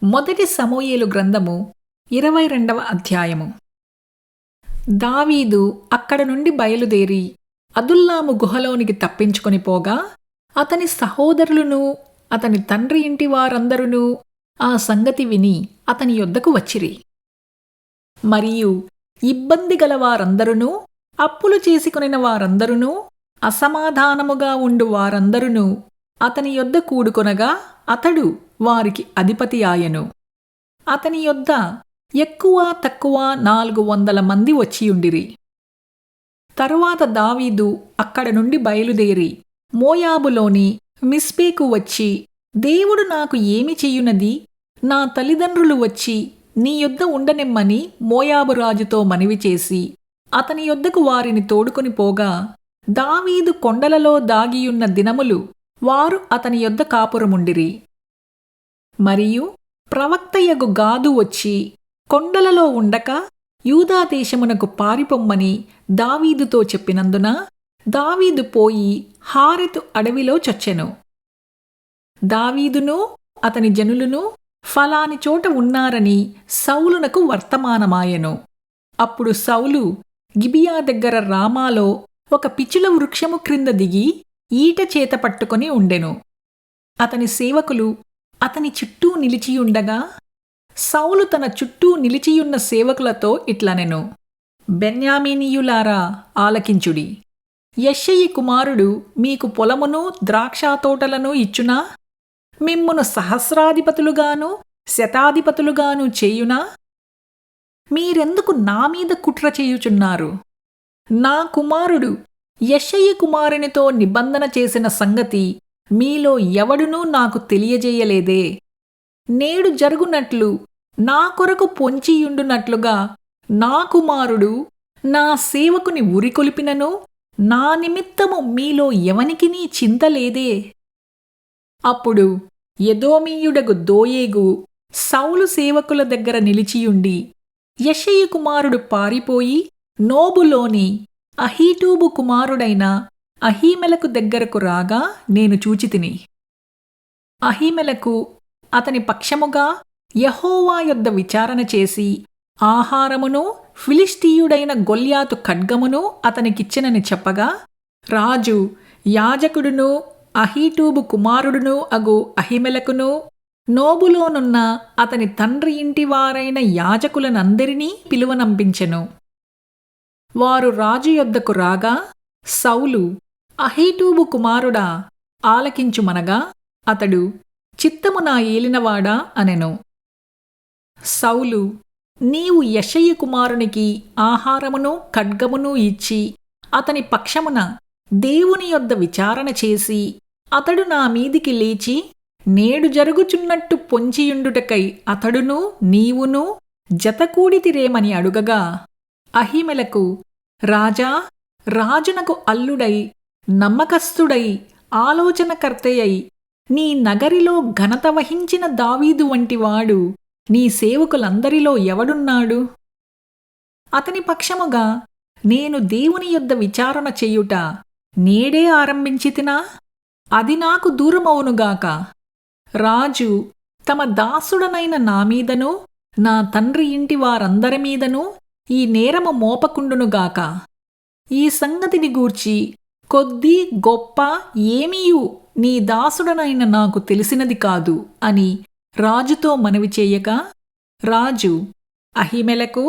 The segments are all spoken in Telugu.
మొదటి సమూయేలు గ్రంథము 22వ అధ్యాయము. దావీదు అక్కడ నుండి బయలుదేరి అదుల్లాము గుహలోనికి తప్పించుకొని పోగా అతని సహోదరులను అతని తండ్రి ఇంటి వారందరూ ఆ సంగతి విని అతని యొద్దకు వచ్చిరి. మరియు ఇబ్బంది గల వారందరును, అప్పులు చేసుకొనిన వారందరును, అసమాధానముగా ఉండు వారందరును అతని యొద్ద కూడుకొనగా అతడు వారికి అధిపతి ఆయను. అతని యొద్ద ఎక్కువ తక్కువ 400 మంది వచ్చియుండిరి. తరువాత దావీదు అక్కడ నుండి బయలుదేరి మోయాబులోని మిస్పేకు వచ్చి, దేవుడు నాకు ఏమి చెయ్యునది? నా తల్లిదండ్రులు వచ్చి నీ యొద్ద ఉండనిమ్మని మోయాబు రాజుతో మనవి చేసి అతని యొద్దకు వారిని తోడుకొని పోగా, దావీదు కొండలలో దాగియున్న దినములు వారు అతని యొద్ద కాపురముండిరి. మరియు ప్రవక్తయగు గాదు వచ్చి కొండలలో ఉండక యూదాదేశమునకు పారిపొమ్మని దావీదుతో చెప్పినందున దావీదు పోయి హారెతు అడవిలో చచ్చెను. దావీదును అతని జనులును ఫలాని చోట ఉన్నారని సౌలునకు వర్తమానమాయెను. అప్పుడు సౌలు గిబియా దగ్గర రామాలో ఒక పిచుల వృక్షము క్రింద దిగి ఈట చేత పట్టుకొని ఉండెను. అతని సేవకులు అతని చుట్టూ నిలిచియుండగా సౌలు తన చుట్టూ నిలిచియున్న సేవకులతో ఇట్లనెను: బెన్యామీనీయులారా ఆలకించుడి. యెష్షయి కుమారుడు మీకు పొలమును ద్రాక్షతోటలను ఇచ్చునా? మిమ్మును సహస్రాధిపతులుగాను శతాధిపతులుగాను చేయునా? మీరెందుకు నా మీద కుట్ర చేయుచున్నారు? నా కుమారుడు యెష్షయి కుమారునితో నిబంధన చేసిన సంగతి మీలో ఎవడునూ నాకు తెలియజేయలేదే. నేడు జరుగునట్లు నా కొరకు పొంచియుండునట్లుగా నా కుమారుడు నా సేవకుని ఉరికొలిపినను నా నిమిత్తము మీలో ఎవనికినీ చింతలేదే. అప్పుడు ఎదోమీయుడగు దోయేగు సౌలు సేవకుల దగ్గర నిలిచియుండి, యెష్షయి కుమారుడు పారిపోయి నోబులోని అహీటూబు కుమారుడైన అహీమెలకు దగ్గరకు రాగా నేను చూచితిని. అహీమెలకు అతని పక్షముగా యెహోవా యొద్ద విచారణ చేసి ఆహారమును ఫిలిష్తీయుడైన గొల్యాతు ఖడ్గమును అతనికిచ్చెనని చెప్పగా, రాజు యాజకుడును అహీటూబు కుమారుడును అగు అహీమెలకును నోబులోనున్న అతని తండ్రి ఇంటివారైన యాజకులనందరినీ పిలువనంపించెను. వారు రాజు యొద్దకు రాగా సౌలు, అహీటూబు కుమారుడా ఆలకించుమనగా అతడు, చిత్తము నా ఏలినవాడా అనెను. సౌలు, నీవు యెష్షయి కుమారునికి ఆహారమును ఖడ్గమును ఇచ్చి అతని పక్షమున దేవుని యొద్ద విచారణ చేసి అతడు నా మీదికి లేచి నేడు జరుగుచున్నట్టు పొంచియుండుటకై అతడును నీవును జతకూడితిరేమని అడుగగా, అహీమెలకు, రాజా, రాజునకు అల్లుడై నమ్మకస్తుడై ఆలోచనకర్తయై నీ నగరిలో ఘనత వహించిన దావీదు వంటివాడు నీ సేవకులందరిలో ఎవడున్నాడు? అతని పక్షముగా నేను దేవుని యొద్ద విచారణ చెయ్యుట నేడే ఆరంభించితినా? అది నాకు దూరమవునుగాక. రాజు తమ దాసుడనైన నా మీదను నా తండ్రి ఇంటి వారందరి మీదను ఈ నేరము మోపకుండునుగాక. ఈ సంగతిని గూర్చి కొద్ది గొప్ప ఏమీయు నీ దాసుడనైన నాకు తెలిసినది కాదు అని రాజుతో మనవి చేయగా, రాజు అహీమెలకు,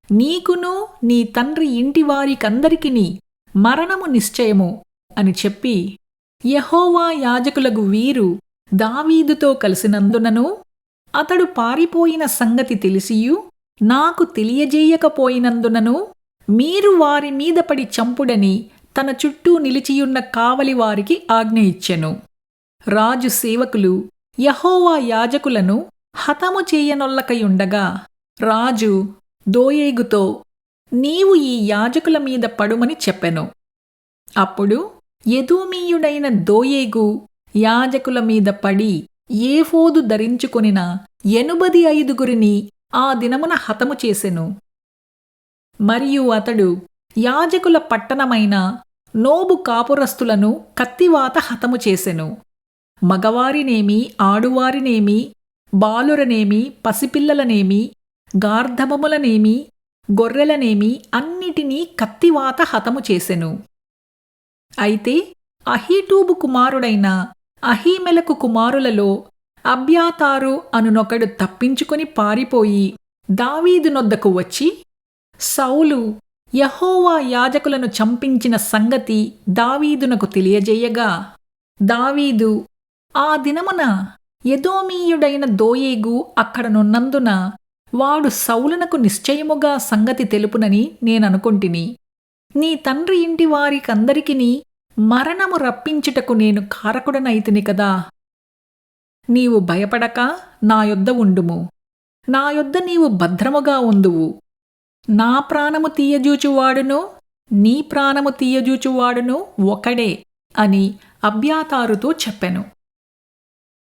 నీకును నీ తండ్రి ఇంటివారికందరికిని మరణము నిశ్చయము అని చెప్పి, యెహోవా యాజకులగు వీరు దావీదుతో కలిసినందునను అతడు పారిపోయిన సంగతి తెలిసియు నాకు తెలియజేయకపోయినందునను మీరు వారి మీద పడి చంపుడని తన చుట్టూ నిలిచియున్న కావలివారికి ఆజ్ఞ ఇచ్చెను. రాజు సేవకులు యెహోవా యాజకులను హతము చేయనొల్లకయుండగా రాజు దోయేగుతో, నీవు ఈ యాజకుల మీద పడుమని చెప్పెను. అప్పుడు ఎదోమీయుడైన దోయేగు యాజకుల మీద పడి ఏఫోదు ధరించుకొనిన 85 ఆ దినమున హతము చేసెను. మరియు అతడు యాజకుల పట్టణమైన నోబు కాపురస్తులను కత్తివాత హతము చేసెను. మగవారినేమి ఆడువారినేమి బాలురనేమి, పసిపిల్లలనేమి, గార్ధబములనేమి, గొర్రెలనేమి అన్నిటినీ కత్తివాత హతము చేసెను. అయితే అహీటూబు కుమారుడైన అహీమెలకు కుమారులలో అబ్యాతారు అనునొకడు తప్పించుకొని పారిపోయి దావీదునొద్దకు వచ్చి, సౌలు యెహోవా యాజకులను చంపించిన సంగతి దావీదునకు తెలియజేయగా, దావీదు, ఆ దినమున ఎదోమీయుడైన దోయేగు అక్కడనున్నందున వాడు సౌలునకు నిశ్చయముగా సంగతి తెలుపునని నేననుకొంటిని. నీ తండ్రి ఇంటి వారికందరికిని మరణము రప్పించుటకు నేను కారకుడనైతిని కదా. నీవు భయపడక నా యొద్ద ఉండుము. నా యొద్ద నీవు భద్రముగా ఉందువు. నా ప్రాణము తీయజూచువాడును నీ ప్రాణము తీయజూచువాడును ఒకడే అని అబ్యాతారుతో చెప్పెను.